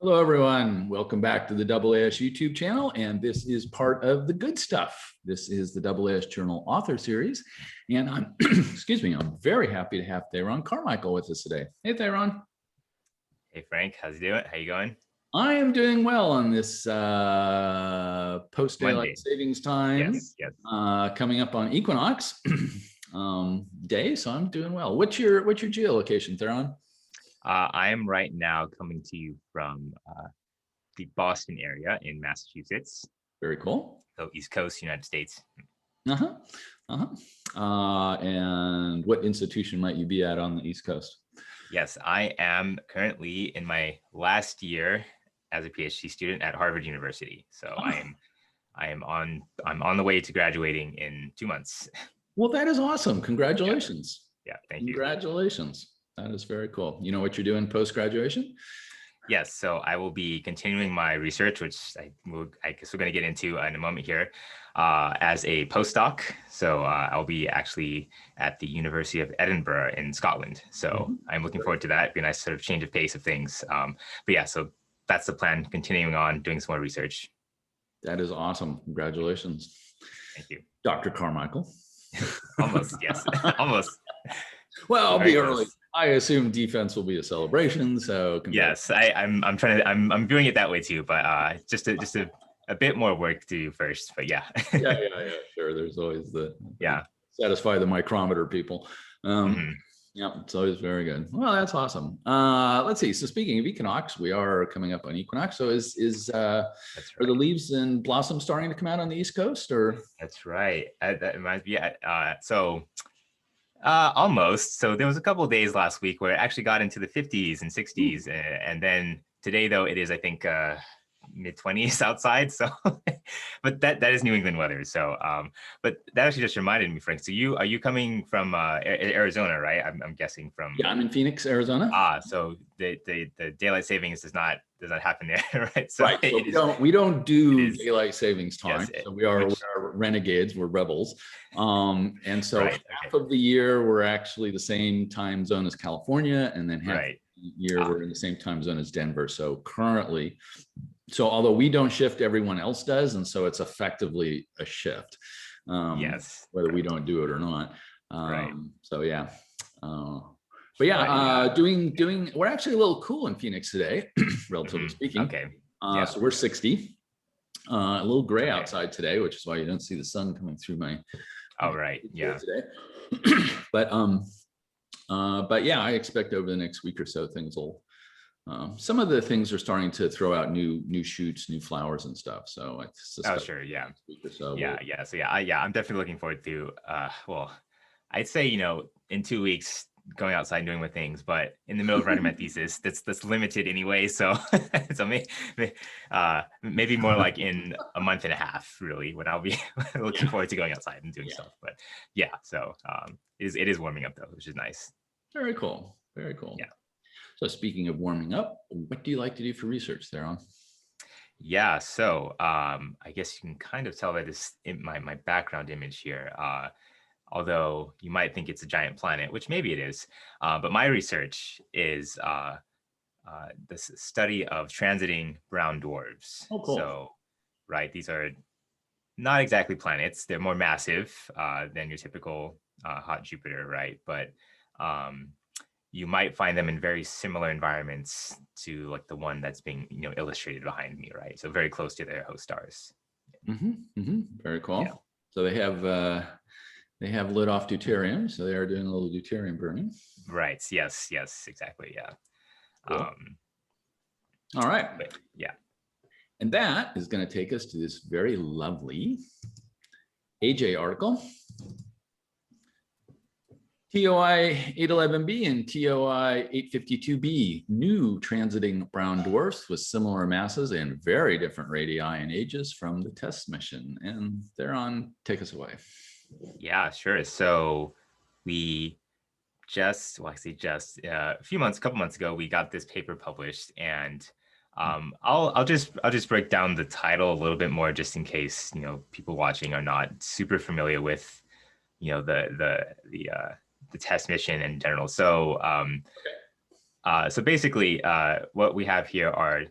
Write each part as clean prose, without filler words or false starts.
Hello, everyone. Welcome back to the AAS YouTube channel. And this is part of the good stuff. This is the AAS Journal Author Series. And I'm, excuse me, I'm very happy to have Theron Carmichael with us today. Hey, Theron. Hey, Frank. How's it doing? How you going? I am doing well on this post-daylight Monday. savings time. Yes. Coming up on equinox day. So I'm doing well. What's your geolocation, Theron? I am right now coming to you from the Boston area in Massachusetts. Very cool. So East Coast, United States. And what institution might you be at on the East Coast? Yes, I am currently in my last year as a PhD student at Harvard University. So I'm on the way to graduating in 2 months. Well, that is awesome. Congratulations. Yeah, thank you. Congratulations. That is very cool. You know what you're doing post-graduation? Yes, so I will be continuing my research, which I guess we're going to get into in a moment here, as a postdoc. So I'll be actually at the University of Edinburgh in Scotland. So I'm looking forward to that. It'd be a nice sort of change of pace of things. But yeah, so that's the plan, continuing on doing some more research. That is awesome. Congratulations. Thank you. Dr. Carmichael. Almost, yes, almost. Well, I'll be early. I assume defense will be a celebration. So yes, I'm doing it that way too, but just a bit more work to do first. But yeah. yeah, sure. There's always satisfy the micrometer people. Yeah, it's always very good. Well, that's awesome. Let's see. So speaking of equinox, we are coming up on equinox. So are the leaves and blossoms starting to come out on the East Coast, or? That's right. That reminds me. Almost. So there was a couple of days last week where it actually got into the 50s and 60s, and then today, though, it is, I think, mid-20s outside. So, but that is New England weather. So, but that actually just reminded me, Frank. So are you coming from Arizona, right? I'm guessing from. Yeah, I'm in Phoenix, Arizona. So the daylight savings does not happen there, right? So, right. So we don't do daylight savings time. Yes, so we are renegades. We're rebels. And so half of the year we're actually the same time zone as California, and then half of the year we're in the same time zone as Denver. So currently. So although we don't shift, everyone else does. And so it's effectively a shift, whether we don't do it or not. So yeah. But yeah, we're actually a little cool in Phoenix today, relatively speaking. Okay. So we're 60, a little gray outside today, which is why you don't see the sun coming through my. Yeah. Today. But yeah, I expect over the next week or so, things will, some of the things are starting to throw out new shoots, new flowers and stuff. So I suspect sure. Yeah. So I'm definitely looking forward to, well, I'd say, in 2 weeks going outside and doing my things, but in the middle of writing my thesis, that's limited anyway. So, maybe more like in a month and a half, really, when I'll be looking forward to going outside and doing stuff. But yeah, so it is warming up though, which is nice. Very cool. Very cool. Yeah. So speaking of warming up, what do you like to do for research, Theron? Yeah, so I guess you can kind of tell by this in my background image here. Although you might think it's a giant planet, which maybe it is, but my research is the study of transiting brown dwarfs. Oh, cool. So, these are not exactly planets; they're more massive than your typical hot Jupiter, right? But you might find them in very similar environments to like the one that's being illustrated behind me, right? So very close to their host stars. Very cool. Yeah. So they have lit off deuterium, so they are doing a little deuterium burning. Right. Yes, exactly. Yeah. Cool. All right. Yeah. And that is going to take us to this very lovely AJ article. TOI 811b and TOI 852b, new transiting brown dwarfs with similar masses and very different radii and ages from the TESS mission. And Theron, take us away. Yeah, sure. So we a couple months ago, we got this paper published, and I'll just break down the title a little bit more, just in case people watching are not super familiar with the TESS mission in general. So so basically what we have here are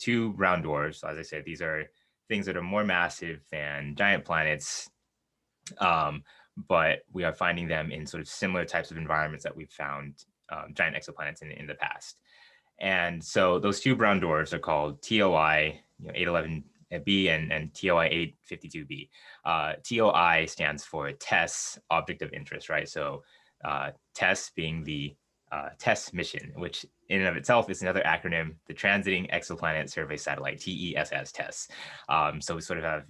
two brown dwarfs. As I said, these are things that are more massive than giant planets, but we are finding them in sort of similar types of environments that we've found giant exoplanets in the past. And so those two brown dwarfs are called TOI 811b and TOI 852b. TOI stands for TESS, object of interest, right? So TESS being the TESS mission, which in and of itself is another acronym, the Transiting Exoplanet Survey Satellite, TESS, TESS. So we sort of have,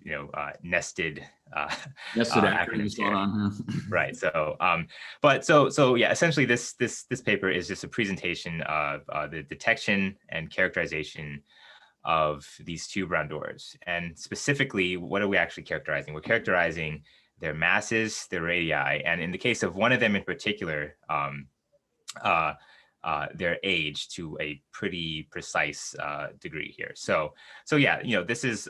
nested acronyms going on here. Right. So, so yeah, essentially this paper is just a presentation of the detection and characterization of these two brown dwarfs. And specifically, what are we actually characterizing? We're characterizing their masses, their radii, and in the case of one of them in particular, their age to a pretty precise degree here. So yeah, this is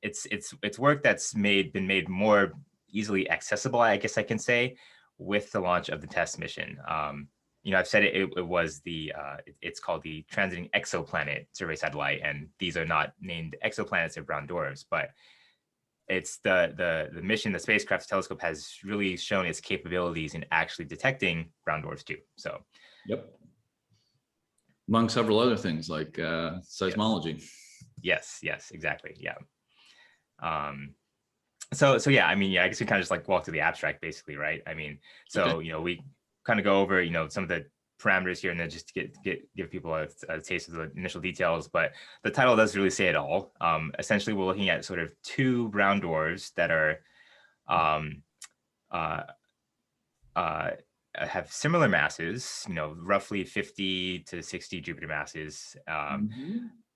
it's work that's been made more easily accessible, I guess I can say, with the launch of the TESS mission. I've said it was it's called the Transiting Exoplanet Survey Satellite, and these are not named exoplanets or brown dwarfs, but it's the mission, the spacecraft telescope has really shown its capabilities in actually detecting brown dwarfs too. So, yep. Among several other things like seismology. Yes, exactly. Yeah. So yeah, I guess we kind of just like walk through the abstract basically, right? Okay. We kind of go over, some of the parameters here and then just give people a taste of the initial details, but the title does really say it all. Essentially, we're looking at sort of two brown dwarfs that are have similar masses, roughly 50 to 60 Jupiter masses,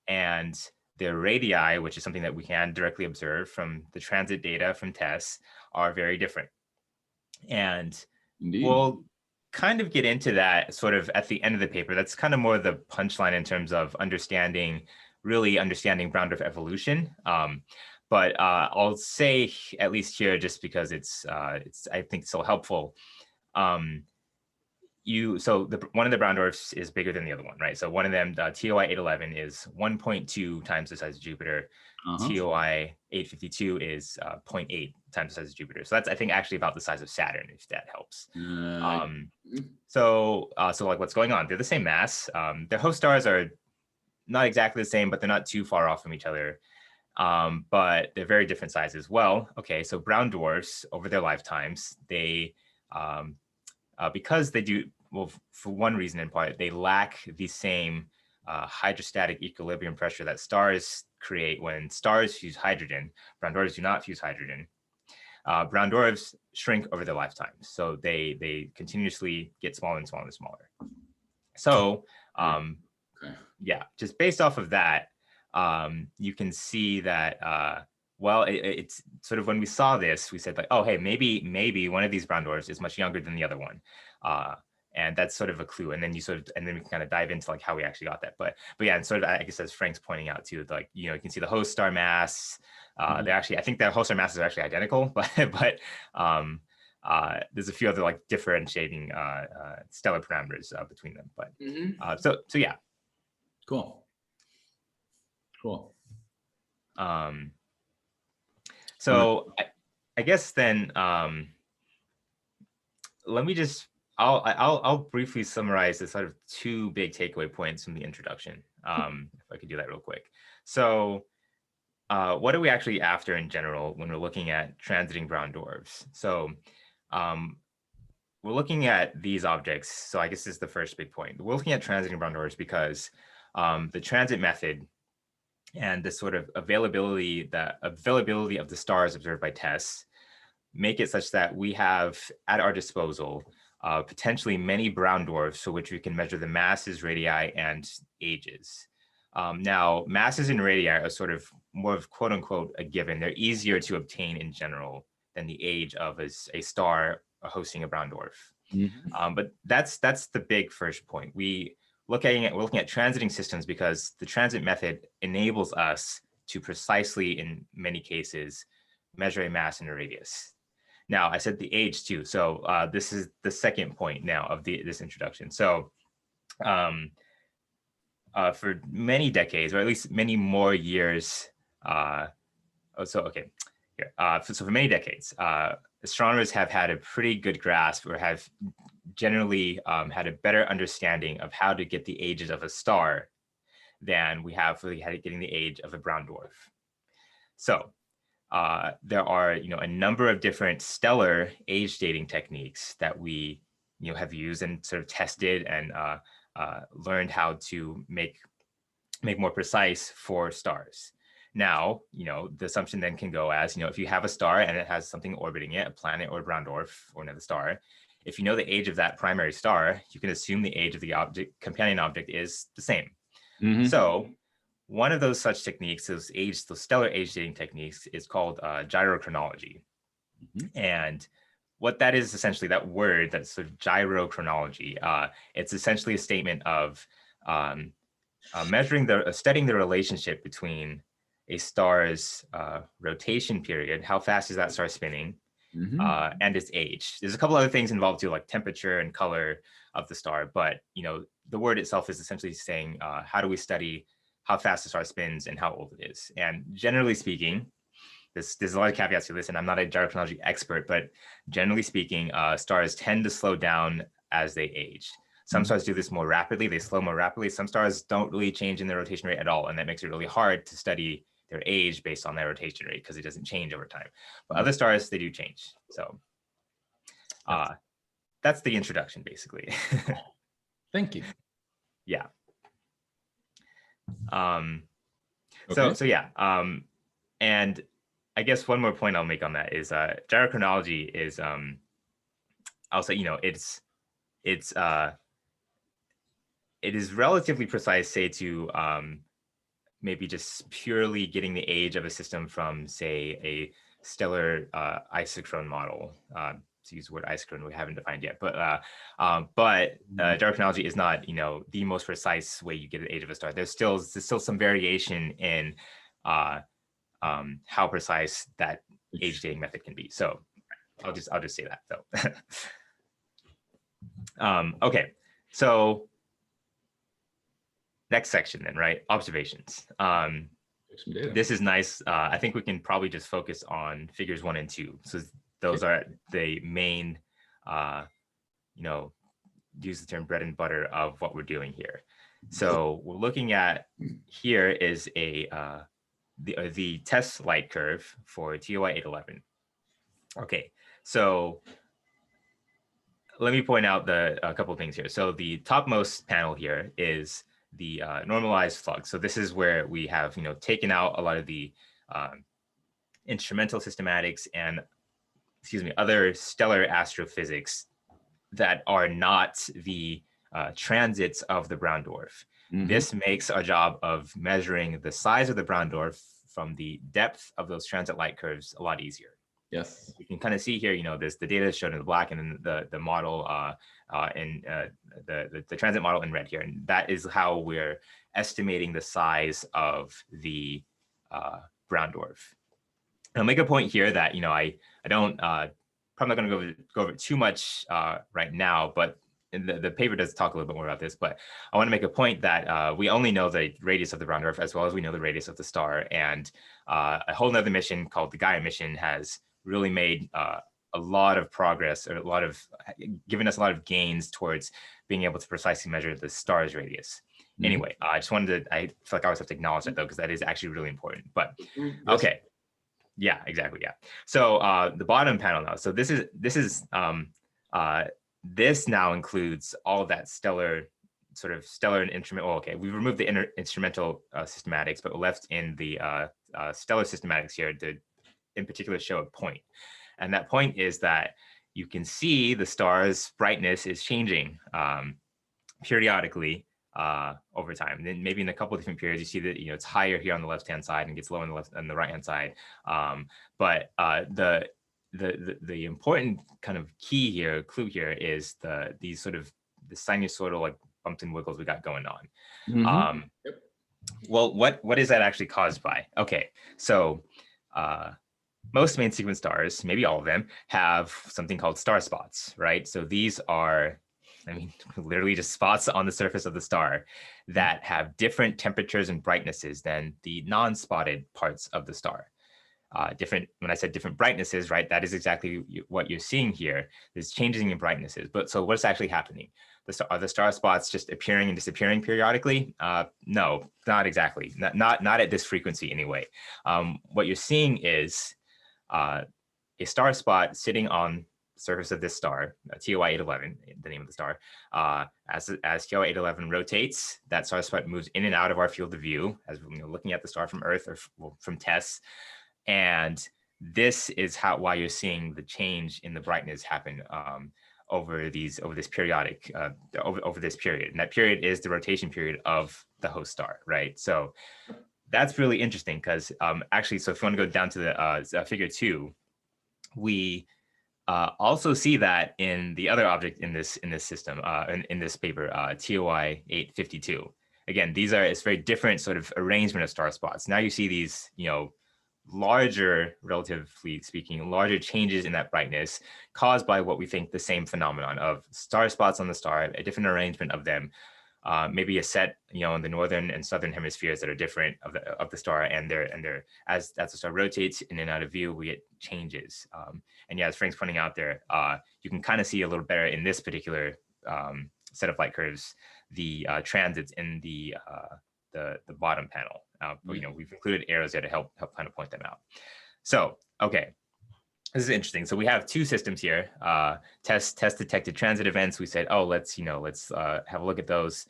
and their radii, which is something that we can directly observe from the transit data from TESS, are very different. And Indeed. We'll kind of get into that sort of at the end of the paper. That's kind of more the punchline in terms of really understanding brown dwarf evolution. But I'll say, at least here, just because it's I think so helpful. One of the brown dwarfs is bigger than the other one, right? So one of them, TOI 811, is 1.2 times the size of Jupiter. TOI 852 is 0.8 times the size of Jupiter. So that's, I think, actually about the size of Saturn, if that helps. So like what's going on? They're the same mass. Their host stars are not exactly the same, but they're not too far off from each other. But they're very different sizes. Well, okay, so brown dwarfs over their lifetimes, they because they do, well, for one reason in part, they lack the same hydrostatic equilibrium pressure that stars create when stars fuse hydrogen. Brown dwarfs do not fuse hydrogen. Brown dwarfs shrink over their lifetime. So they continuously get smaller and smaller and smaller. So yeah, just based off of that, you can see that, it's sort of when we saw this, we said like, oh, hey, maybe one of these brown dwarfs is much younger than the other one. And that's sort of a clue. And then we can kind of dive into like how we actually got that. But yeah, and sort of, I guess as Frank's pointing out too, like, you can see the host star mass. They're actually, I think their host star masses are actually identical, but there's a few other like differentiating stellar parameters between them. But so yeah. Cool. So I guess then let me just I'll briefly summarize the sort of two big takeaway points from the introduction, if I could do that real quick. So what are we actually after in general when we're looking at transiting brown dwarfs? So we're looking at these objects. So I guess this is the first big point. We're looking at transiting brown dwarfs because the transit method and the sort of availability of the stars observed by TESS make it such that we have at our disposal potentially many brown dwarfs for which we can measure the masses, radii, and ages. Now, masses and radii are sort of more of quote unquote a given. They're easier to obtain in general than the age of a star hosting a brown dwarf. But that's the big first point. We're looking at transiting systems because the transit method enables us to precisely, in many cases, measure a mass and a radius. Now, I said the age too. So this is the second point now of this introduction. So for many decades, or at least many more years. So for many decades, astronomers have had a pretty good grasp, or have generally had a better understanding of how to get the ages of a star than we have for getting the age of a brown dwarf. So there are, a number of different stellar age dating techniques that we, have used and sort of tested and learned how to make more precise for stars. Now, the assumption then can go as, if you have a star and it has something orbiting it, a planet or a brown dwarf or another star, if you know the age of that primary star, you can assume the age of the companion object is the same. Mm-hmm. So one of those such techniques, those stellar age dating techniques, is called gyrochronology. Mm-hmm. And what that is essentially, that word, that's sort of gyrochronology, it's essentially a statement of studying the relationship between a star's rotation period, how fast is that star spinning, mm-hmm. And its age. There's a couple other things involved too, like temperature and color of the star, but the word itself is essentially saying how do we study how fast the star spins and how old it is. And generally speaking, there's a lot of caveats to this, and I'm not a gyrochronology expert, but generally speaking, stars tend to slow down as they age. Some stars do this more rapidly, they slow more rapidly. Some stars don't really change in their rotation rate at all, and that makes it really hard to study their age based on their rotation rate because it doesn't change over time. But other stars, they do change. So that's the introduction, basically. Thank you. Yeah. Okay. And I guess one more point I'll make on that is gyrochronology is, I'll say, it is relatively precise, say, to maybe just purely getting the age of a system from, say, a stellar isochrone model. To use the word isochrone, we haven't defined yet, but gyrochronology is not, the most precise way you get the age of a star. There's still some variation in how precise that age dating method can be. So I'll just say that. So okay, so next section then, right? Observations. This is nice. I think we can probably just focus on figures 1 and 2. So those are the main, use the term bread and butter of what we're doing here. So we're looking at, here is the TESS light curve for TOI 811. Okay, so let me point out a couple of things here. So the topmost panel here is the normalized flux. So this is where we have, taken out a lot of the instrumental systematics and, other stellar astrophysics that are not the transits of the brown dwarf. Mm-hmm. This makes our job of measuring the size of the brown dwarf from the depth of those transit light curves a lot easier. Yes. You can kind of see here, there's the data shown in the black, and then the model in the transit model in red here. And that is how we're estimating the size of the brown dwarf. And I'll make a point here that, I don't, probably not going to go over too much right now, but the paper does talk a little bit more about this, but I want to make a point that we only know the radius of the brown dwarf as well as we know the radius of the star. And a whole nother mission called the Gaia mission has really made a lot of progress, or given us a lot of gains towards being able to precisely measure the star's radius. Mm-hmm. Anyway, I feel like I always have to acknowledge that though, because that is actually really important. But okay. Yeah, exactly. Yeah. So the bottom panel now. So this now includes all of that stellar and instrument. Well, okay, we removed the instrumental systematics, but we're left in the stellar systematics here to, in particular, show a point. And that point is that you can see the star's brightness is changing periodically over time. And then maybe in a couple of different periods, you see that it's higher here on the left-hand side and gets lower on the right-hand side. But the important kind of clue here is these sort of the sinusoidal like bumps and wiggles we got going on. Mm-hmm. Well, what is that actually caused by? Okay, so most main sequence stars, maybe all of them, have something called star spots, right? So these are I mean, literally just spots on the surface of the star that have different temperatures and brightnesses than the non-spotted parts of the star. Different, when I said different brightnesses, right, that is exactly what you're seeing here. There's changing in brightnesses. But so what's actually happening? Are the star spots just appearing and disappearing periodically? No, not exactly. Not at this frequency anyway. What you're seeing is a star spot sitting on the surface of this star, TOI 811, the name of the star. As TOI 811 rotates, that star spot moves in and out of our field of view as we're looking at the star from Earth or from TESS. And this is why you're seeing the change in the brightness happen over this period. And that period is the rotation period of the host star, right? So that's really interesting because actually, so if you want to go down to the figure 2, we also see that in the other object in this system, in this paper, TOI 852. Again, it's very different sort of arrangement of star spots. Now you see these, larger, relatively speaking, larger changes in that brightness caused by what we think the same phenomenon of star spots on the star, a different arrangement of them, maybe a set, in the northern and southern hemispheres that are different of the star, and they're as the star rotates in and out of view, we get changes. And yeah, as Frank's pointing out there, you can kind of see a little better in this particular set of light curves, the transits in the bottom panel. But we've included arrows there to help kind of point them out. So, okay, this is interesting. So we have two systems here. TESS detected transit events. We said, oh, let's have a look at those.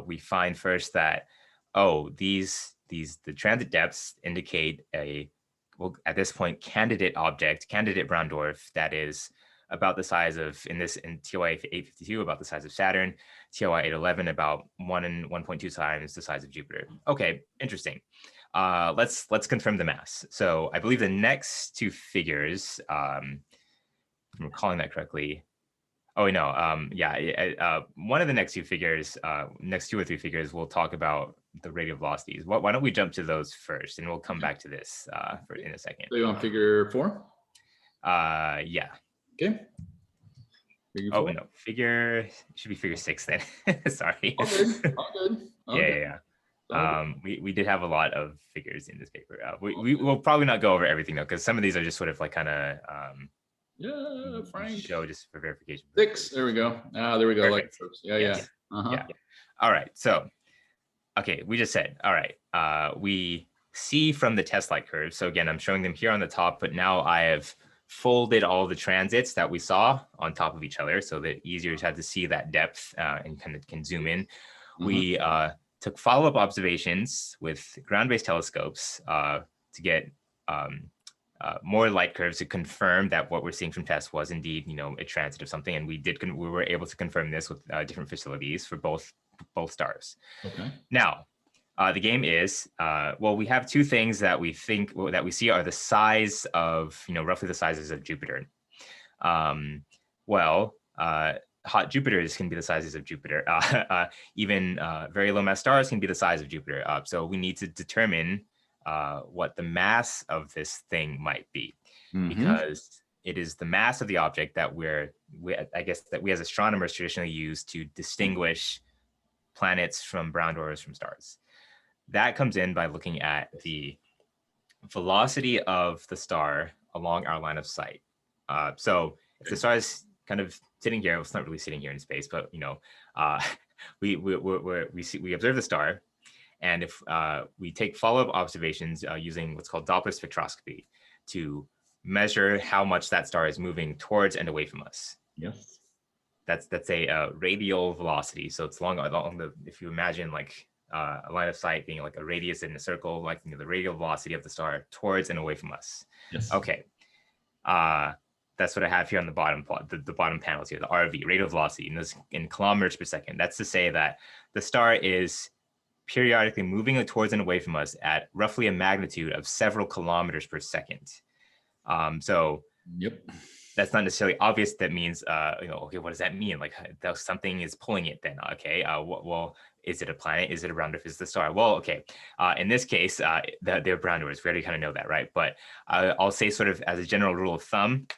We find first that the transit depths indicate at this point, candidate brown dwarf that is about the size of, in TOI 852, about the size of Saturn, TOI 811 about 1 and 1.2 times the size of Jupiter. Okay, interesting. Let's confirm the mass. So I believe the next two figures, if I'm recalling that correctly. Oh no, one of the next two figures, next 2 or 3 figures, we'll talk about the radial velocities. Why don't we jump to those first, and we'll come back to this in a second. So you want figure 4? Yeah. Okay. Figure 4? No, should be figure 6 then. Sorry. All good. All good. Yeah. We did have a lot of figures in this paper. We will probably not go over everything though, because some of these are just sort of like kind of Frank. show just for verification. 6. There we go. There we go. Like, yeah. All right. So, okay, we just said, all right. We see from the TESS light curves. So again, I'm showing them here on the top, but now I have folded all the transits that we saw on top of each other so that easier to have to see that depth and kind of can zoom in. We took follow-up observations with ground-based telescopes to get more light curves to confirm that what we're seeing from TESS was indeed, a transit of something. And we were able to confirm this with different facilities for both stars. Okay. Now, the game is, we have 2 things that we see are the size of, roughly the sizes of Jupiter. Hot Jupiters can be the sizes of Jupiter. Even very low mass stars can be the size of Jupiter. So we need to determine what the mass of this thing might be, because it is the mass of the object that we as astronomers traditionally use to distinguish planets from brown dwarfs from stars. That comes in by looking at the velocity of the star along our line of sight. So if the star is kind of sitting here, it's not really sitting here in space, but we observe the star, and if we take follow-up observations using what's called Doppler spectroscopy to measure how much that star is moving towards and away from us. Yes. That's a radial velocity. So it's along the, if you imagine like a line of sight being like a radius in a circle, like the radial velocity of the star towards and away from us. Yes. Okay. That's what I have here on the bottom plot, the bottom panels here, the RV, radial velocity in kilometers per second. That's to say that the star is periodically moving towards and away from us at roughly a magnitude of several kilometers per second. So yep. That's not necessarily obvious. That means, okay, what does that mean? Like something is pulling it then, okay? Well, is it a planet? Is it a brown dwarf? Is it the star? Well, okay. In this case, they're brown dwarfs. We already kind of know that, right? But I'll say sort of as a general rule of thumb,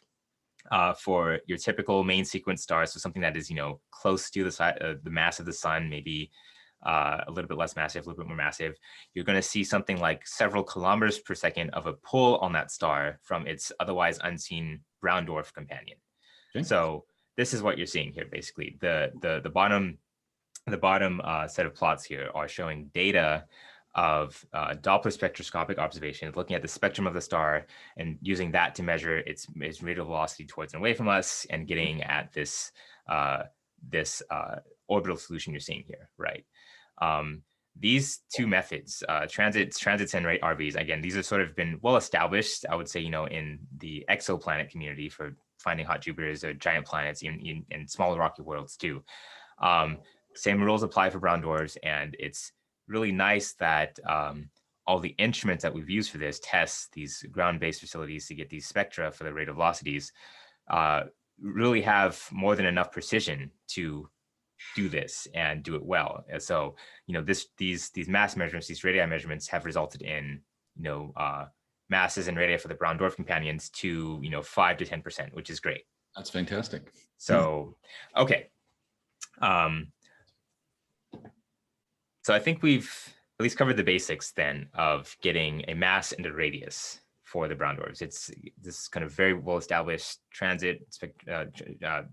for your typical main sequence stars, so something that is, close to the mass of the sun, maybe a little bit less massive, a little bit more massive, you're going to see something like several kilometers per second of a pull on that star from its otherwise unseen brown dwarf companion. Okay. So this is what you're seeing here, basically. The bottom set of plots here are showing data of Doppler spectroscopic observations, looking at the spectrum of the star and using that to measure its rate of velocity towards and away from us, and getting at this orbital solution you're seeing here, right? These two methods, transits and rate RVs, again, these have sort of been well established, I would say, in the exoplanet community for finding hot Jupiters or giant planets, in smaller rocky worlds too. Same rules apply for brown dwarfs, and it's really nice that all the instruments that we've used for this, TESS, these ground-based facilities to get these spectra for the rate of velocities, really have more than enough precision to do this and do it well. And so, these mass measurements, these radii measurements, have resulted in masses and radii for the brown dwarf companions to 5 to 10%, which is great. That's fantastic. So, okay. So I think we've at least covered the basics then of getting a mass and a radius for the brown dwarfs. It's this kind of very well established transit,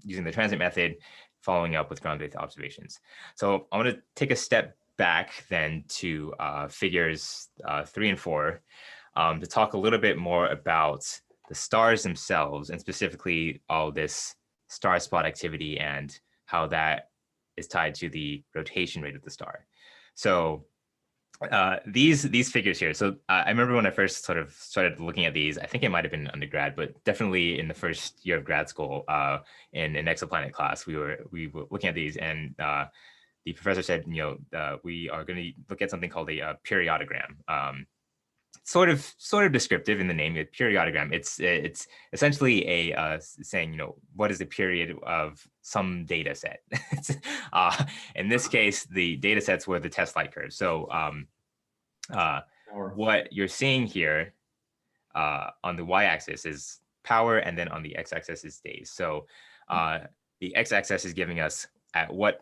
using the transit method, following up with ground-based observations. So I want to take a step back then to figures 3 and 4 to talk a little bit more about the stars themselves, and specifically all this star spot activity and how that is tied to the rotation rate of the star. So these figures here. So I remember when I first sort of started looking at these, I think it might have been undergrad, but definitely in the first year of grad school, in an exoplanet class, we were looking at these, and the professor said, we are going to look at something called a periodogram. Sort of descriptive in the name, a periodogram. It's essentially a saying, what is the period of some data set? In this case, the data sets were the TESS light curves. So what you're seeing here on the y-axis is power, and then on the x-axis is days. So the x-axis is giving us at what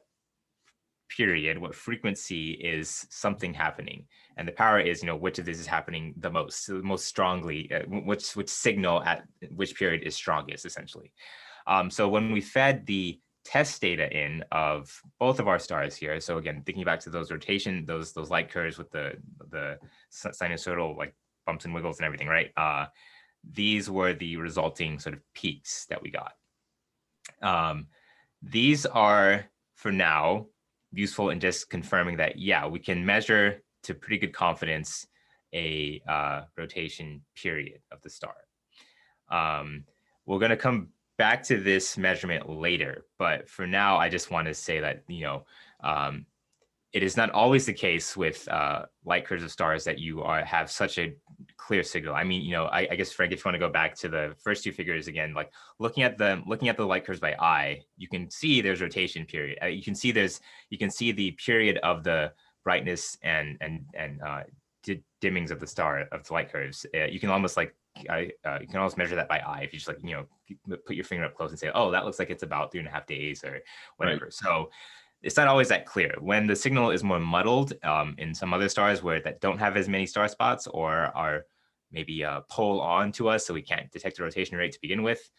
period, what frequency is something happening, and the power is which of this is happening the most, so the most strongly, which signal at which period is strongest, essentially. So when we fed the TESS data in of both of our stars here, so again, thinking back to those rotation, those light curves with the sinusoidal like bumps and wiggles and everything, right? These were the resulting sort of peaks that we got. These are, for now, useful in just confirming that, yeah, we can measure to pretty good confidence a rotation period of the star. We're going to come back to this measurement later, but for now, I just want to say that, it is not always the case with light curves of stars that you have such a clear signal. I mean, I guess, Frank, if you want to go back to the first two figures again, like looking at the light curves by eye, you can see there's rotation period. You can see the period of the brightness and dimmings of the star, of the light curves. You can almost measure that by eye if you just put your finger up close and say, oh, that looks like it's about 3.5 days or whatever. Right. So it's not always that clear. When the signal is more muddled in some other stars that don't have as many star spots, or are maybe pull on to us, so we can't detect the rotation rate to begin with,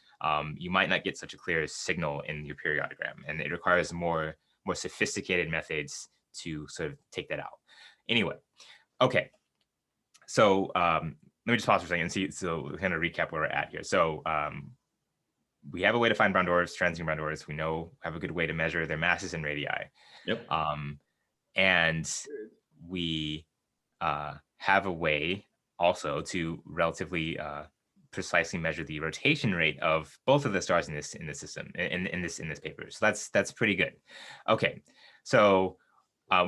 you might not get such a clear signal in your periodogram, and it requires more sophisticated methods to sort of take that out. Anyway, okay. So let me just pause for a second and see. So kind of recap where we're at here. So we have a way to find brown dwarfs, transiting brown dwarfs. We have a good way to measure their masses and radii. Yep. And we have a way also to relatively precisely measure the rotation rate of both of the stars in this system, in this paper. So that's pretty good. Okay, so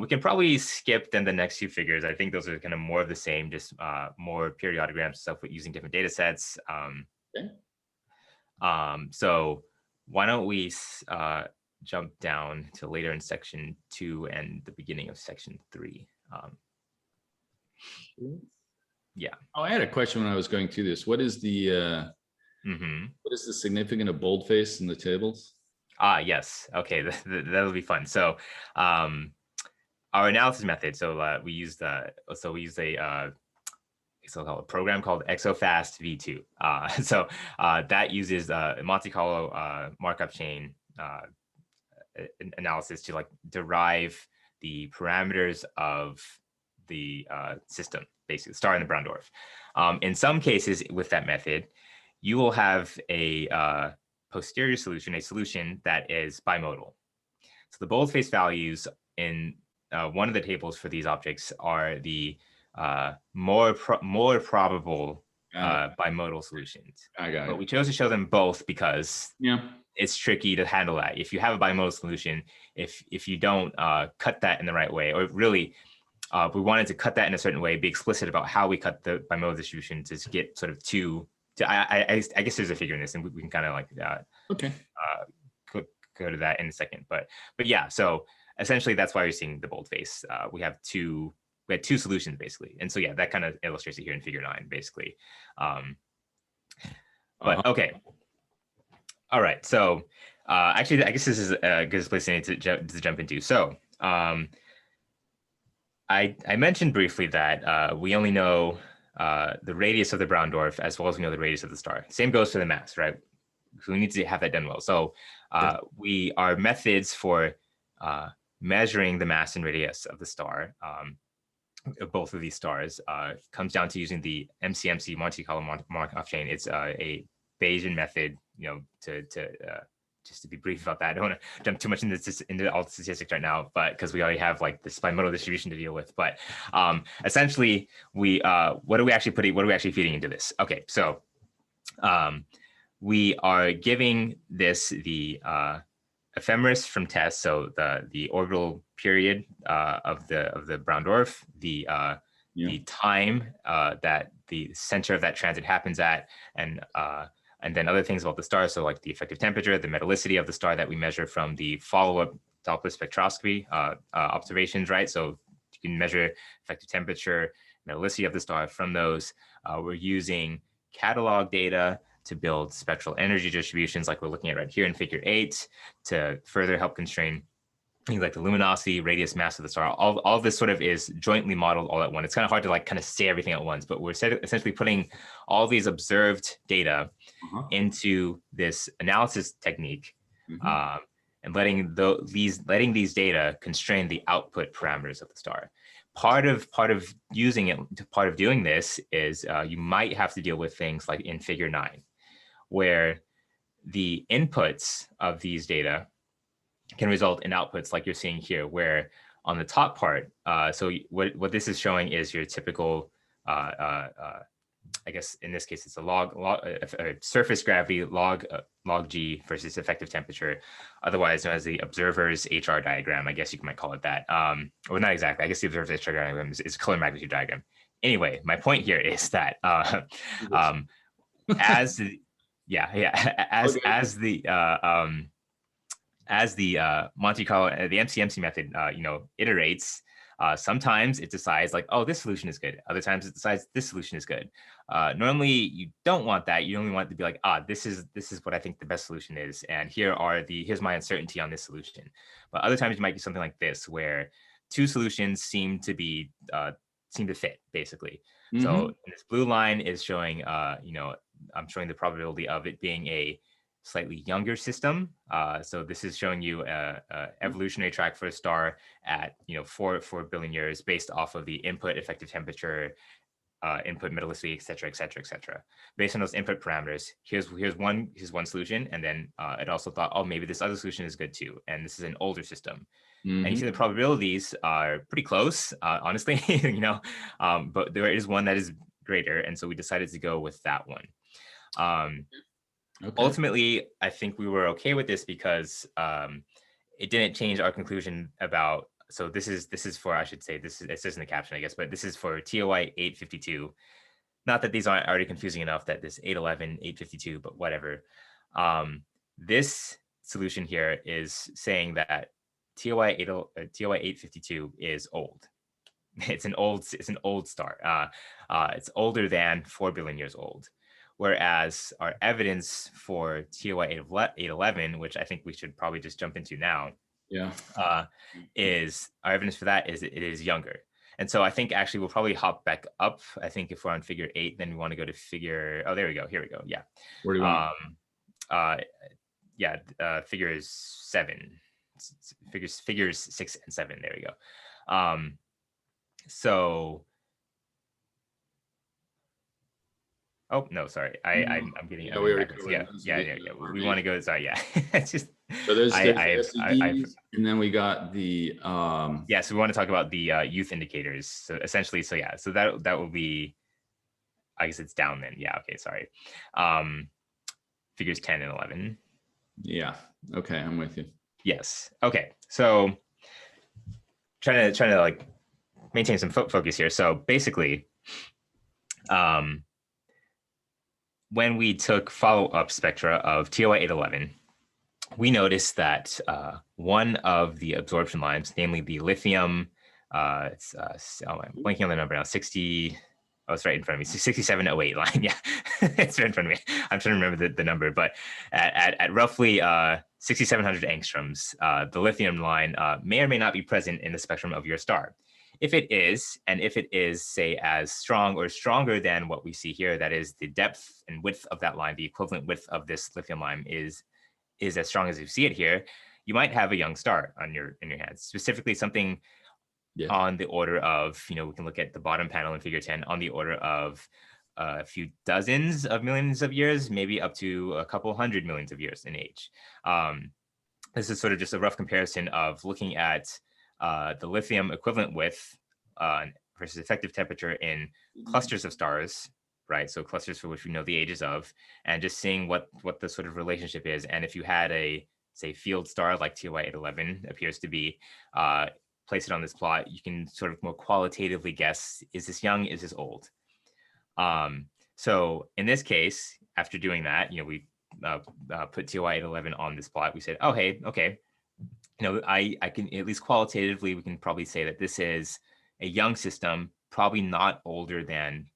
we can probably skip then the next few figures. I think those are kind of more of the same, just more periodograms stuff with using different data sets. Okay. So why don't we jump down to later in section 2 and the beginning of section 3. Yeah. Oh, I had a question when I was going through this. What is the What is the significance of boldface in the tables? Yes. Okay, that'll be fun. So our analysis method, so we used a so-called program called ExoFast V2. That uses Monte Carlo markup chain analysis to like derive the parameters of the system, basically star and the brown dwarf. In some cases with that method, you will have a posterior solution, a solution that is bimodal. So the boldface values in one of the tables for these objects are the more probable bimodal solutions. I got it. But we chose to show them both because yeah, it's tricky to handle that. If you have a bimodal solution, if you don't cut that in the right way, or really we wanted to cut that in a certain way, be explicit about how we cut the bimodal distribution to get sort of I guess there's a figure in this, and we can kind of like go to that in a second. But yeah, so essentially that's why you're seeing the boldface. We had two solutions basically, and so yeah, that kind of illustrates it here in Figure 9 basically. But okay. All right, so actually, I guess this is a good place to jump into. So I mentioned briefly that we only know the radius of the brown dwarf as well as we know the radius of the star. Same goes for the mass, right? So we need to have that done well. So our methods for measuring the mass and radius of the star, of both of these stars, comes down to using the MCMC Monte Carlo Markov chain. It's a Bayesian method, just to be brief about that. I don't want to jump too much into all the statistics right now, but because we already have like this bimodal distribution to deal with. But essentially, what are we actually feeding into this? Okay, so we are giving this the ephemeris from TESS, so the orbital period of the brown dwarf, the time that the center of that transit happens at, and then other things about the star, so like the effective temperature, the metallicity of the star that we measure from the follow-up Doppler spectroscopy observations, right? So you can measure effective temperature, metallicity of the star from those. We're using catalog data to build spectral energy distributions like we're looking at right here in Figure 8 to further help constrain things like the luminosity, radius, mass of the star. All of this sort of is jointly modeled all at once. It's kind of hard to like kind of say everything at once, but we're essentially putting all these observed data into this analysis technique and letting these data constrain the output parameters of the star. Part of doing this is you might have to deal with things like in Figure 9, where the inputs of these data can result in outputs like you're seeing here, where on the top part, so what this is showing is your typical, I guess in this case, it's a surface gravity log G versus effective temperature, otherwise known as the observer's HR diagram. I guess you might call it that. Or not exactly. I guess the observer's HR diagram is color magnitude diagram. Anyway, my point here is that as the Monte Carlo, the MCMC method, iterates. Sometimes it decides like, oh, this solution is good. Other times it decides this solution is good. Normally, you don't want that. You only want it to be like, this is what I think the best solution is, and here's my uncertainty on this solution. But other times you might do something like this, where two solutions seem to fit basically. So this blue line is showing, I'm showing the probability of it being a slightly younger system. So this is showing you a evolutionary track for a star at 4 billion years based off of the input effective temperature, input metallicity, et cetera, et cetera, et cetera. Based on those input parameters, here's one solution, and then it also thought, oh, maybe this other solution is good too, and this is an older system. And you see the probabilities are pretty close, honestly, but there is one that is greater, and so we decided to go with that one. Ultimately, I think we were okay with this because it didn't change our conclusion about. So this is for, I should say, it says in the caption, I guess, but this is for TOI 852. Not that these aren't already confusing enough that this 811, 852, but whatever. This solution here is saying that TOI 852 is old. It's an old star. It's older than 4 billion years old, Whereas our evidence for TOI 811, which I think we should probably just jump into now, is our evidence for that is it is younger. And so I think actually we'll probably hop back up. I think if we're on figure 8, then we want to go to figure, oh, there we go. Here we go. Yeah. Where do you want? Figures 7, figures 6 and 7. There we go. So, oh no, sorry, I'm getting. Yeah, we already yeah. We want to go. Sorry, yeah. It's just. So there's SEDs, and then we got the. Yeah, so we want to talk about the youth indicators. So essentially, so that will be. I guess it's down then. Yeah. Okay. Sorry. Figures 10 and 11. Yeah. Okay, I'm with you. Yes. Okay. So trying to like maintain some focus here. So basically, when we took follow-up spectra of TOI 811, we noticed that one of the absorption lines, namely the lithium, I'm blanking on the number now, 60. Oh, it's right in front of me. 6708 line. Yeah, it's right in front of me. I'm trying to remember the number, but at roughly 6,700 angstroms, the lithium line may or may not be present in the spectrum of your star. If it is, and if it is, say, as strong or stronger than what we see here, that is the depth and width of that line, the equivalent width of this lithium line is as strong as you see it here, you might have a young star in your hands, specifically something on the order of, we can look at the bottom panel in figure 10, on the order of a few dozens of millions of years, maybe up to a couple hundred millions of years in age. This is sort of just a rough comparison of looking at the lithium equivalent width versus effective temperature in clusters of stars, right? So clusters for which we know the ages of, and just seeing what the sort of relationship is. And if you had a, say, field star like TOI 811 appears to be, place it on this plot, you can sort of more qualitatively guess, is this young, is this old? So in this case, after doing that, we put TOI 811 on this plot. We said, oh, hey, okay, I can, at least qualitatively, we can probably say that this is a young system, probably not older than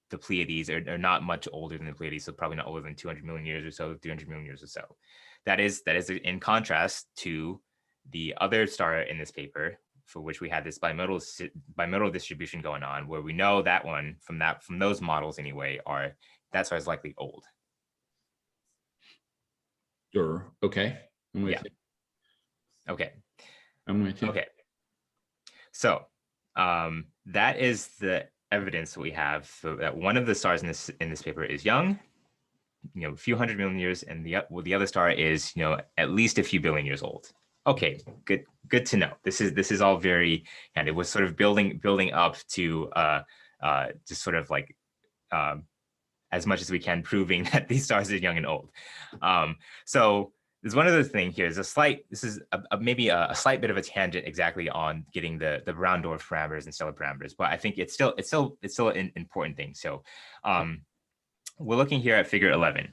the Pleiades, or not much older than the Pleiades, so probably not older than 200 million years or so, 300 million years or so. That is in contrast to the other star in this paper, for which we had this bimodal distribution going on, where we know that one from those models anyway, that star is likely old. Sure. Okay. I'm with you. Okay. I'm with you. Okay. So that is the evidence that we have, so that one of the stars in this paper is young, a few hundred million years, and the other star is at least a few billion years old. Okay, good to know. This is all very, and it was sort of building up to just sort of like as much as we can, proving that these stars are young and old. So there's one other thing here. This is maybe a slight bit of a tangent exactly on getting the brown dwarf parameters and stellar parameters, but I think it's still an important thing. So we're looking here at figure 11.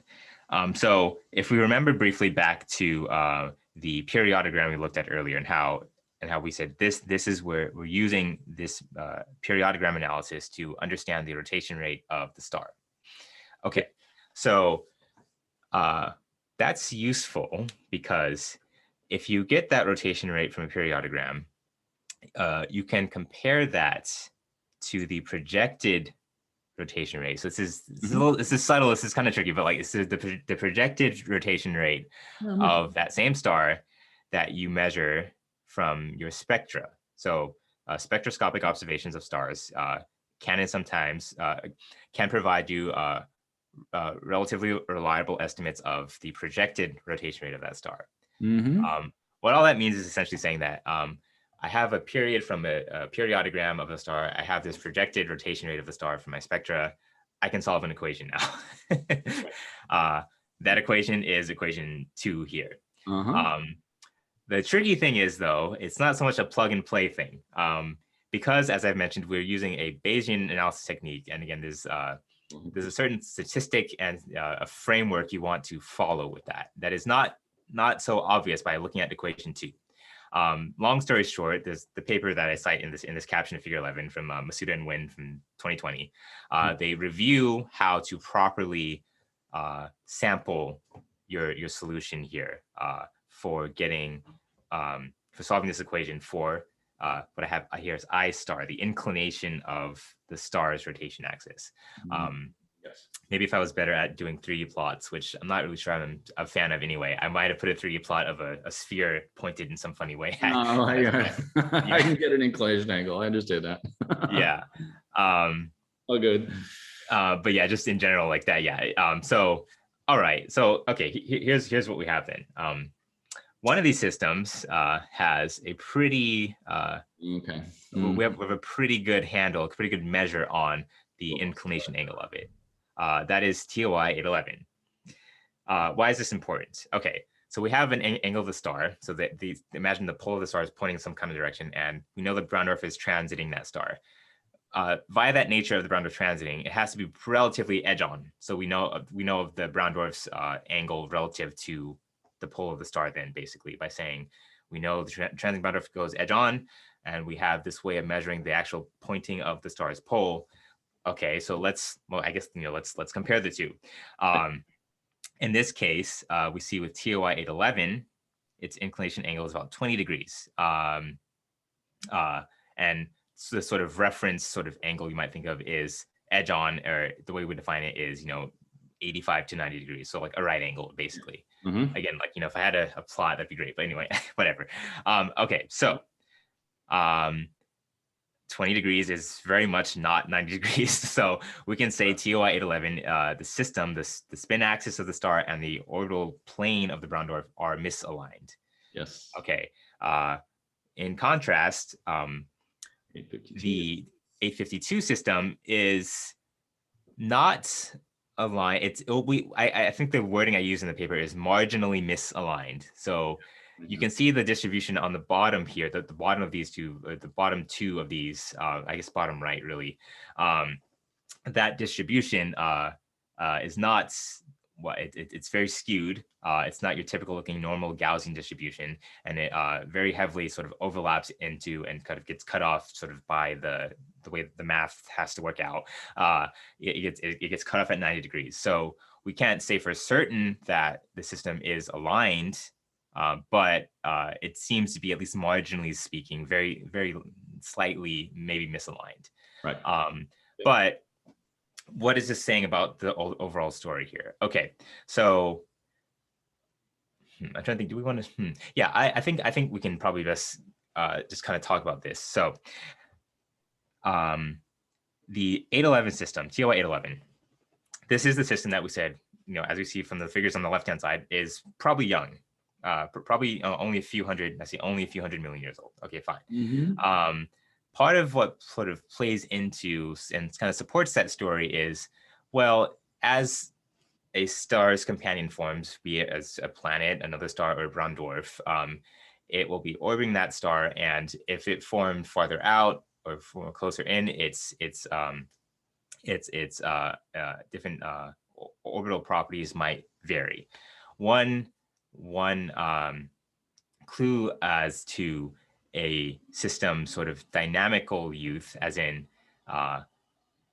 So if we remember briefly back to the periodogram we looked at earlier, and how we said this is where we're using this periodogram analysis to understand the rotation rate of the star. Okay, so that's useful because if you get that rotation rate from a periodogram, you can compare that to the projected rotation rate. So this is subtle, this is kind of tricky, but like it's the projected rotation rate of that same star that you measure from your spectra. So spectroscopic observations of stars sometimes can provide you relatively reliable estimates of the projected rotation rate of that star. What all that means is essentially saying that I have a period from a periodogram of a star. I have this projected rotation rate of the star from my spectra. I can solve an equation now. That equation is equation 2 here. The tricky thing is, though, it's not so much a plug and play thing. Because, as I've mentioned, we're using a Bayesian analysis technique. And again, there's a certain statistic and a framework you want to follow with that. That is not so obvious by looking at equation 2. Long story short, there's the paper that I cite in this caption of figure 11 from Masuda and Wynn from 2020. They review how to properly sample your solution here for getting for solving this equation for what I have here is I star, the inclination of the star's rotation axis. Yes. Maybe if I was better at doing 3D plots, which I'm not really sure I'm a fan of anyway, I might have put a 3D plot of a sphere pointed in some funny way. No, I can get an inclination angle. I understand that. Yeah. Oh, good. But yeah, just in general like that. Yeah. So, all right. So, okay, here's what we have then. One of these systems has a pretty, okay. We have a pretty good handle, a pretty good measure on the inclination angle of it. That is TOI 811. Why is this important? Okay, so we have an angle of the star. So that imagine the pole of the star is pointing in some kind of direction, and we know the brown dwarf is transiting that star. Via that nature of the brown dwarf transiting, it has to be relatively edge on. So we know of the brown dwarf's angle relative to the pole of the star. Then basically by saying we know the transiting brown dwarf goes edge on, and we have this way of measuring the actual pointing of the star's pole. Okay, so let's compare the two. In this case, we see with TOI 811, its inclination angle is about 20 degrees. And so the sort of reference sort of angle you might think of is edge on, or the way we define it is, 85 to 90 degrees. So like a right angle, basically. Again, like, if I had a plot, that'd be great. But anyway, whatever. Okay, so 20 degrees is very much not 90 degrees. So we can say TOI 811, the system, the spin axis of the star and the orbital plane of the brown dwarf are misaligned. Yes. Okay. In contrast, 852. the 852 system is not aligned. I think the wording I use in the paper is marginally misaligned. So you can see the distribution on the bottom here, the bottom of these two, the bottom two of these, I guess bottom right really. That distribution is not it's very skewed. It's not your typical looking normal Gaussian distribution, and it very heavily sort of overlaps into and kind of gets cut off sort of by the way the math has to work out. It gets cut off at 90 degrees. So we can't say for certain that the system is aligned, but it seems to be, at least marginally speaking, very, very slightly maybe misaligned. Right. But what is this saying about the overall story here? Okay, so I'm trying to think. Do we want to? Yeah, I think we can probably just kind of talk about this. So, the 811 system, TOI 811. This is the system that we said, as we see from the figures on the left-hand side, is probably young, probably only a few hundred. I see only a few hundred million years old. Okay, fine. Part of what sort of plays into and kind of supports that story is, well, as a star's companion forms, be it as a planet, another star, or a brown dwarf, it will be orbiting that star, and if it formed farther out or closer in, its different orbital properties might vary. One clue as to a system sort of dynamical youth, as in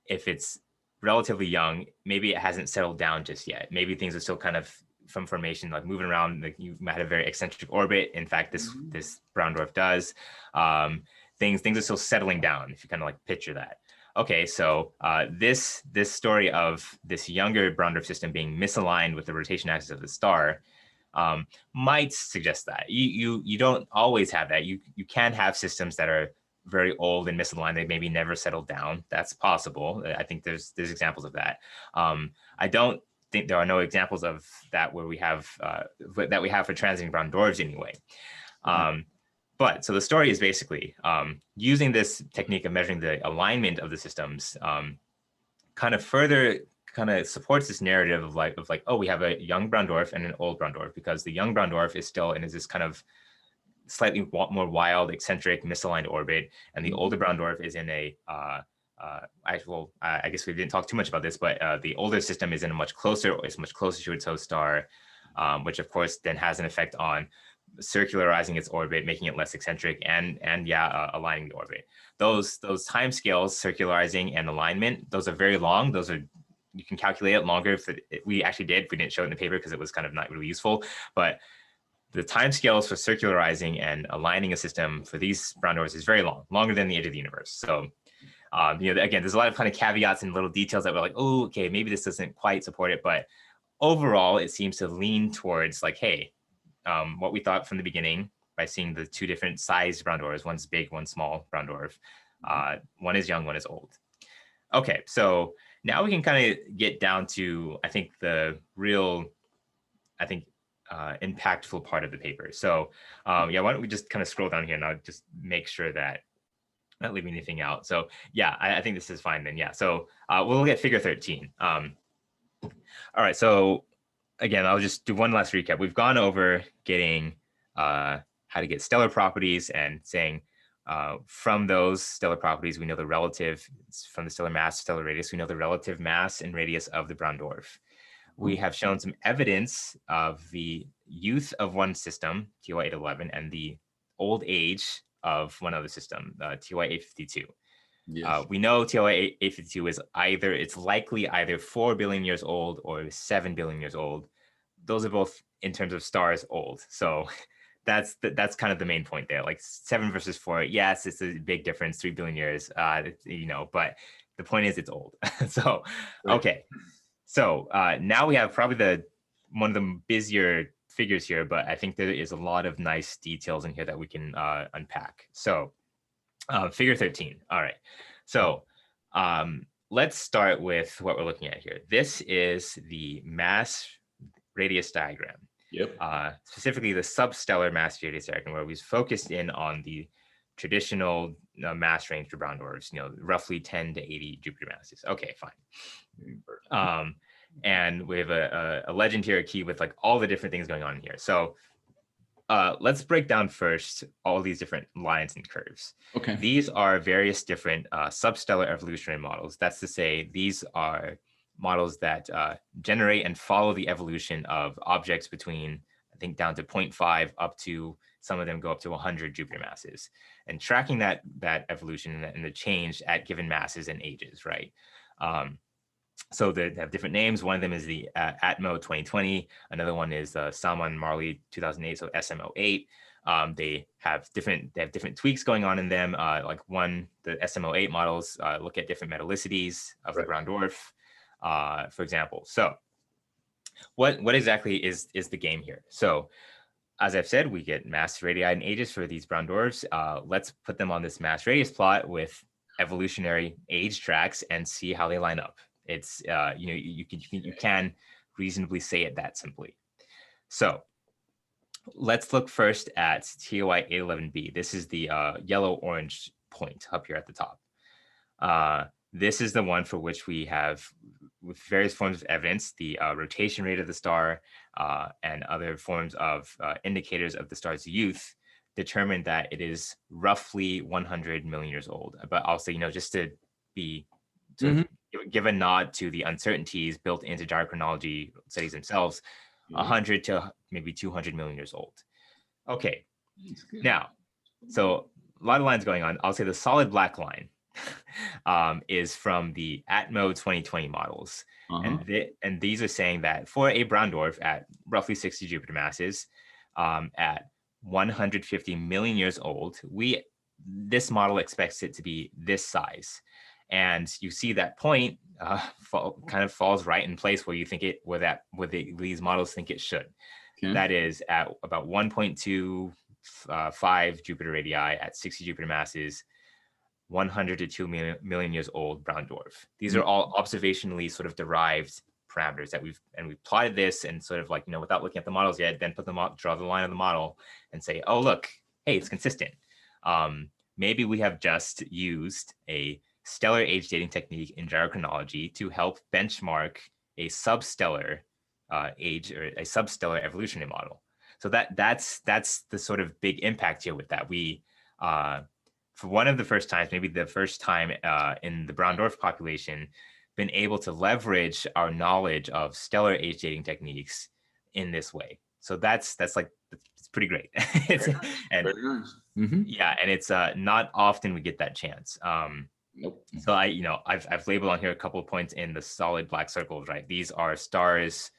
if it's relatively young, maybe it hasn't settled down just yet. Maybe things are still kind of from formation, like moving around. Like you might have a very eccentric orbit. In fact, this brown dwarf does. Things are still settling down, if you kind of like picture that. Okay, so this story of this younger brown dwarf system being misaligned with the rotation axis of the star might suggest that. You don't always have that. You can have systems that are very old and misaligned. They maybe never settled down. That's possible. I think there's examples of that. I don't think there are no examples of that where we have for transiting brown dwarfs anyway. But so the story is basically using this technique of measuring the alignment of the systems kind of further supports this narrative of like, oh, we have a young brown dwarf and an old brown dwarf, because the young brown dwarf is still in this kind of slightly more wild, eccentric, misaligned orbit, and the older brown dwarf is in a I guess we didn't talk too much about this, but the older system is much closer to its host star, which of course then has an effect on circularizing its orbit, making it less eccentric, and aligning the orbit. Those time scales, circularizing and alignment, those are very long. Those are you can calculate it longer. If we actually did, we didn't show it in the paper because it was kind of not really useful, but the time scales for circularizing and aligning a system for these brown dwarfs is very long, longer than the age of the universe. So, again, there's a lot of kind of caveats and little details that we're like, oh, okay, maybe this doesn't quite support it. But overall, it seems to lean towards like, hey, what we thought from the beginning by seeing the two different sized brown dwarfs, one's big, one's small brown dwarf. One is young, one is old. Okay, so now we can kind of get down to, I think, the real, impactful part of the paper. So why don't we just kind of scroll down here and I'll just make sure that I'm not leaving anything out. So yeah, I think this is fine then. Yeah, so we'll look at figure 13. All right, so again, I'll just do one last recap. We've gone over getting how to get stellar properties and saying from those stellar properties, we know the relative, from the stellar mass, stellar radius, we know the relative mass and radius of the brown dwarf. We have shown some evidence of the youth of one system, TY 811, and the old age of one other system, TY 852. Yes. We know TY 852 is it's likely either 4 billion years old or 7 billion years old. Those are both, in terms of stars, old. So that's kind of the main point there. Like 7 versus 4, yes, it's a big difference, 3 billion years, but the point is it's old. So, okay. So now we have probably one of the busier figures here, but I think there is a lot of nice details in here that we can unpack. So figure 13. All right. So let's start with what we're looking at here. This is the mass radius diagram. Yep. Specifically the substellar mass radius diagram, where we focused in on the traditional mass range for brown dwarfs, roughly 10 to 80 Jupiter masses. Okay, fine. And we have a legend here, a key with like all the different things going on in here. So let's break down first all these different lines and curves. Okay. These are various different substellar evolutionary models. That's to say, these are models that generate and follow the evolution of objects between, I think, down to 0.5 up to, some of them go up to 100 Jupiter masses, and tracking that evolution and the change at given masses and ages, right? So they have different names. One of them is the Atmo 2020. Another one is Salman Marley 2008, so SMO8. They have different tweaks going on in them. Like the SMO8 models look at different metallicities of the brown dwarf, for example. So what exactly is the game here? So as I've said, we get mass, radii, and ages for these brown dwarfs. Let's put them on this mass radius plot with evolutionary age tracks and see how they line up. It's you can reasonably say it that simply. So let's look first at TOI 811b. This is the yellow-orange point up here at the top. This is the one for which we have, with various forms of evidence, the rotation rate of the star and other forms of indicators of the star's youth, determined that it is roughly 100 million years old. But also, just to be give a nod to the uncertainties built into gyrochronology studies themselves, 100 to maybe 200 million years old. Okay, now, so a lot of lines going on. I'll say the solid black line is from the Atmo 2020 models. And these are saying that for a brown dwarf at roughly 60 Jupiter masses, at 150 million years old, this model expects it to be this size. And you see that point kind of falls right in place where you think these models think it should. Okay. That is at about 1.25 Jupiter radii at 60 Jupiter masses, 100 to 2 million years old brown dwarf. These are all observationally sort of derived parameters that we've plotted this and sort of like, without looking at the models yet, then draw the line of the model and say, oh, look, hey, it's consistent. Maybe we have just used a stellar age dating technique in gyrochronology to help benchmark a substellar age or a substellar evolutionary model. So that's the sort of big impact here with that. We, for one of the first times, maybe the first time in the brown dwarf population, been able to leverage our knowledge of stellar age dating techniques in this way. So that's like, it's pretty great. Very nice. Yeah, and it's not often we get that chance. Nope. So I've labeled on here a couple of points in the solid black circles, right? These are stars,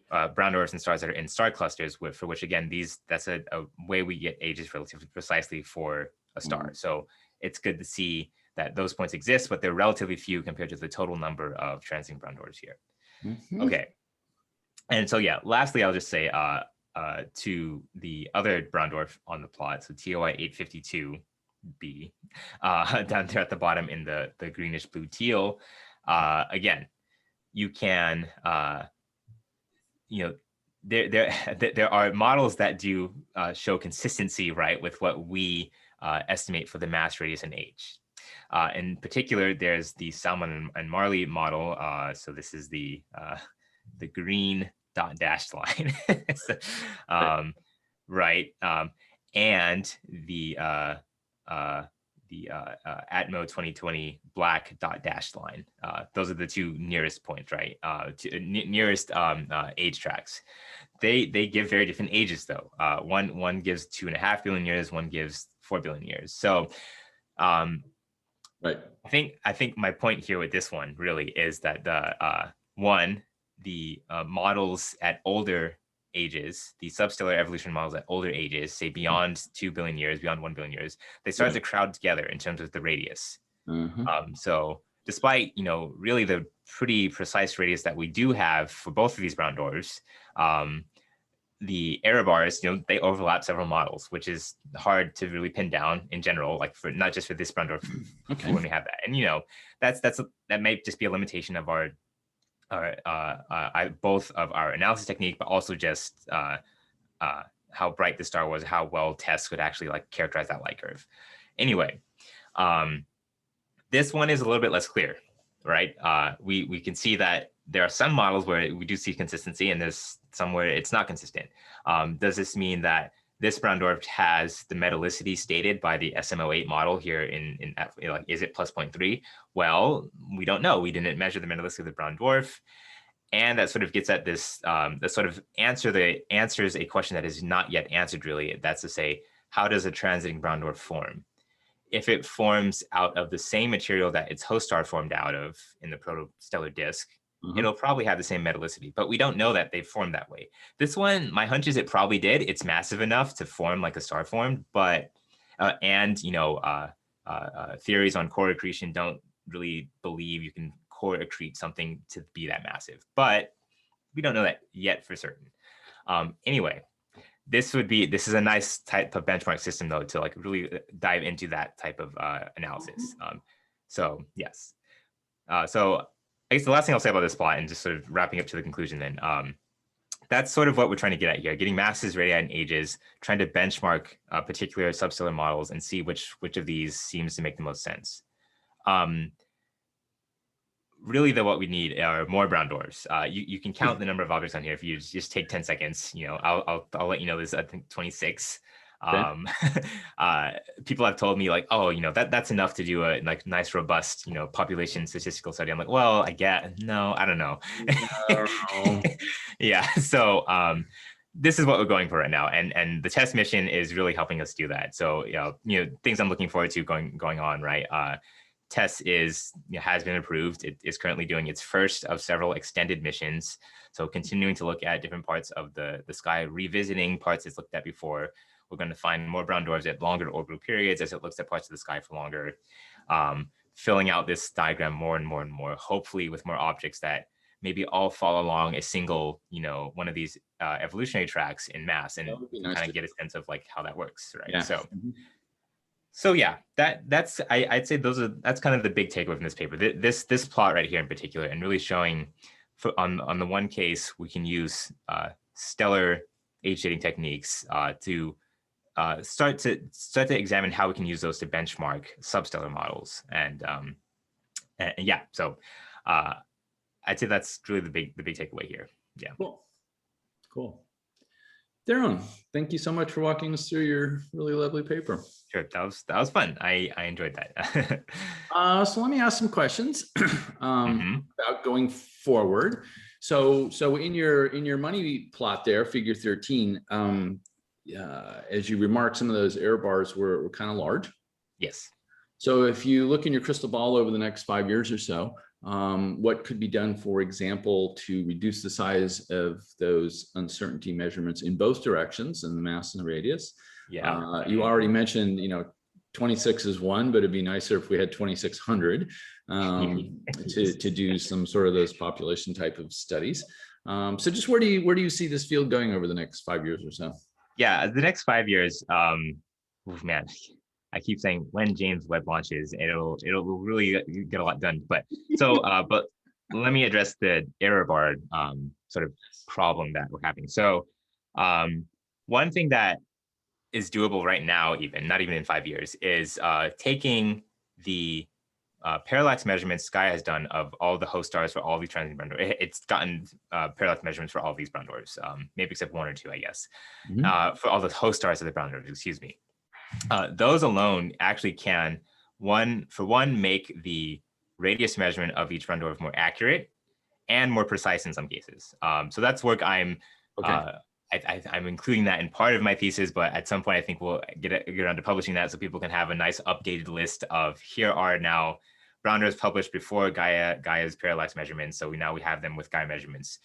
brown dwarfs and stars that are in star clusters, for which again, that's a way we get ages relatively precisely for a star. So it's good to see that those points exist, but they're relatively few compared to the total number of transiting brown dwarfs here. Okay. And so, yeah, lastly, I'll just say to the other brown dwarf on the plot, so TOI 852b, down there at the bottom in the greenish blue teal, again, you can, there are models that do show consistency, right, with what we estimate for the mass, radius, and age. In particular, there's the Salmon and Marley model. So this is the green dot dashed line, so, right? And the Atmo 2020 black dot dashed line. Those are the two nearest points, right? Nearest age tracks. They give very different ages though. One gives 2.5 billion years, one gives 4 billion years. So right. I think my point here with this one really is that the models at older ages, the substellar evolution models at older ages, say beyond 2 billion years, beyond 1 billion years, they start to crowd together in terms of the radius. So despite, really the pretty precise radius that we do have for both of these brown dwarfs, the error bars, they overlap several models, which is hard to really pin down in general, like for not just for this brown dwarf, when we have that. And that may just be a limitation of our both of our analysis technique, but also just how bright the star was, how well TESS could actually characterize that light curve. Anyway, this one is a little bit less clear, right? We can see that there are some models where we do see consistency, and there's some where it's not consistent. Does this mean that this brown dwarf has the metallicity stated by the SMO8 model here is it plus 0.3? Well, we don't know. We didn't measure the metallicity of the brown dwarf. And that sort of gets at this, that sort of answers a question that is not yet answered really. That's to say, how does a transiting brown dwarf form? If it forms out of the same material that its host star formed out of in the protostellar disk, it'll probably have the same metallicity, but we don't know that they formed that way. This one, my hunch is it probably did. It's massive enough to form like a star formed, but, theories on core accretion don't really believe you can core accrete something to be that massive, but we don't know that yet for certain. Anyway, this is a nice type of benchmark system though, to really dive into that type of analysis. So yes. So I guess the last thing I'll say about this plot, and just sort of wrapping up to the conclusion then, that's sort of what we're trying to get at here, getting masses, radii, and ages, trying to benchmark particular substellar models and see which of these seems to make the most sense. Really, what we need are more brown dwarfs. You can count the number of objects on here if you just take 10 seconds. I'll let you know there's, I think, 26. People have told me that's enough to do a nice robust population statistical study. I'm like, well, I don't know. I don't know. Yeah. So this is what we're going for right now, and the TESS mission is really helping us do that. So things I'm looking forward to going on, right? TESS has been approved. It is currently doing its first of several extended missions. So continuing to look at different parts of the sky, revisiting parts it's looked at before. We're going to find more brown dwarfs at longer orbital periods as it looks at parts of the sky for longer, filling out this diagram more and more and more, hopefully with more objects that maybe all fall along a single, one of these evolutionary tracks in mass, and kind of get a sense of how that works, right? Yeah. So yeah, that's I'd say that's kind of the big takeaway from this paper. This plot right here in particular, and really showing on the one case we can use stellar age dating techniques to start to examine how we can use those to benchmark substellar models, and yeah, so I'd say that's really the big takeaway here. Yeah. Cool. Theron, thank you so much for walking us through your really lovely paper. Sure, that was fun. I enjoyed that. So let me ask some questions about going forward. So in your money plot there, figure 13, as you remarked, some of those error bars were kind of large. Yes. So if you look in your crystal ball over the next 5 years or so, what could be done, for example, to reduce the size of those uncertainty measurements in both directions, in the mass and the radius? Yeah. You already mentioned, 26 is one, but it'd be nicer if we had 2,600 to do some sort of those population type of studies. So just where do you see this field going over the next 5 years or so? Yeah, the next 5 years, man, I keep saying when James Webb launches, it'll really get a lot done. But but let me address the error bar sort of problem that we're having. So one thing that is doable right now, not even in 5 years, is taking the parallax measurements Sky has done of all the host stars for all these transiting brown dwarfs. It's gotten parallax measurements for all these brown dwarfs, maybe except one or two, I guess, for all the host stars of the brown dwarfs, excuse me. Those alone actually can, make the radius measurement of each brown dwarf more accurate and more precise in some cases. So that's work I'm including that in part of my thesis, but at some point I think we'll get around to publishing that so people can have a nice updated list of here are now brown dwarfs published before Gaia's parallax measurements. So we have them with Gaia measurements.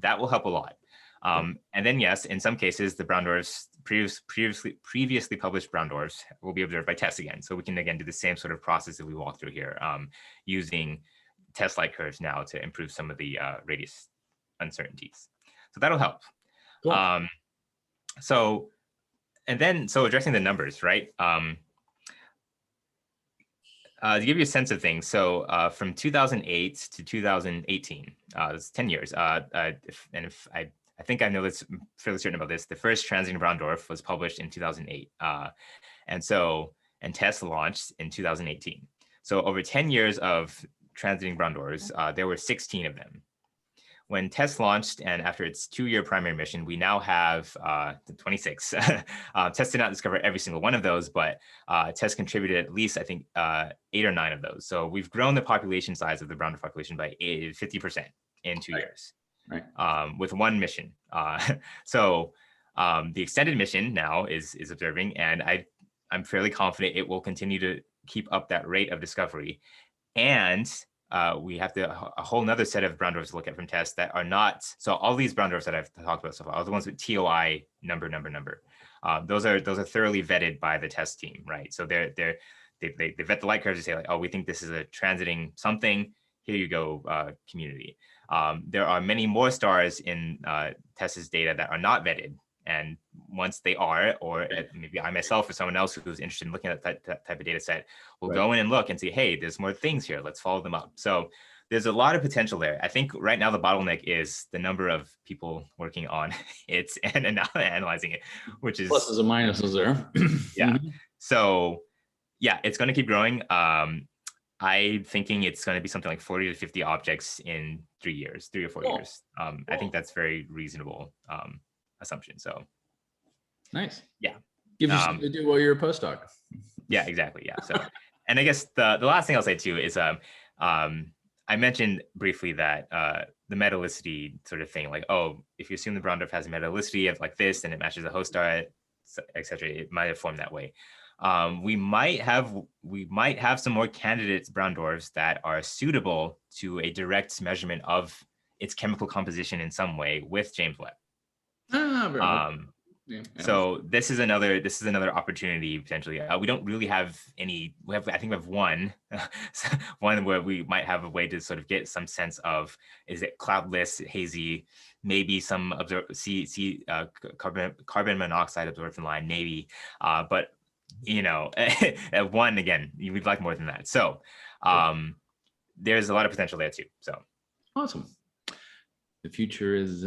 That will help a lot. And then yes, in some cases, the brown dwarfs, previously published brown dwarfs will be observed by TESS again. So we can again do the same sort of process that we walked through here, using TESS light curves now to improve some of the radius uncertainties. So that'll help. Cool. So addressing the numbers, right? To give you a sense of things, so from 2008 to 2018, it's 10 years. I think I know this, I'm fairly certain about this. The first transiting brown dwarf was published in 2008, and TESS launched in 2018. So over 10 years of transiting brown dwarfs, there were 16 of them. When TESS launched, and after its 2-year primary mission, we now have 26. TESS did not discover every single one of those, but TESS contributed at least, I think, 8 or 9 of those. So we've grown the population size of the brown dwarf population by 50% in 2 years, with one mission. So the extended mission now is observing, and I'm fairly confident it will continue to keep up that rate of discovery. And we have a whole nother set of brown dwarfs to look at from TESS that are not. So all these brown dwarfs that I've talked about so far are the ones with TOI number. Those are thoroughly vetted by the TESS team, right? So they vet the light curves and say like, oh, we think this is a transiting something. Here you go, community. There are many more stars in TESS's data that are not vetted. And once they are, or maybe I myself or someone else who's interested in looking at that type of data set will go in and look and see, hey, there's more things here. Let's follow them up. So there's a lot of potential there. I think right now the bottleneck is the number of people working on it and analyzing it, which is pluses and minuses there. Yeah. So yeah, it's going to keep growing. I'm thinking it's going to be something like 40 to 50 objects in 3 or 4 years. I think that's very reasonable assumption. So nice. Yeah. Give you something to do while you're a postdoc. Yeah, exactly. Yeah. So, and I guess the last thing I'll say too is I mentioned briefly that the metallicity sort of thing, like, oh, if you assume the brown dwarf has a metallicity of like this and it matches a host star, etc., it might have formed that way. We might have some more candidates brown dwarfs that are suitable to a direct measurement of its chemical composition in some way with James Webb. So this is another opportunity potentially. We don't really have any. I think we have one where we might have a way to sort of get some sense of, is it cloudless, hazy, maybe some carbon monoxide absorption line, maybe, but one, again, we'd like more than that. So there's a lot of potential there too. So awesome. The future is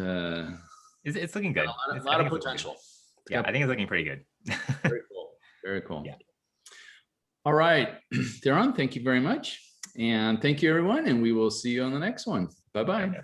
it's looking good. A lot of potential. Yeah, I think it's looking pretty good. Very cool. Very cool. Yeah. All right, Theron, thank you very much. And thank you, everyone. And we will see you on the next one. Bye-bye. Okay.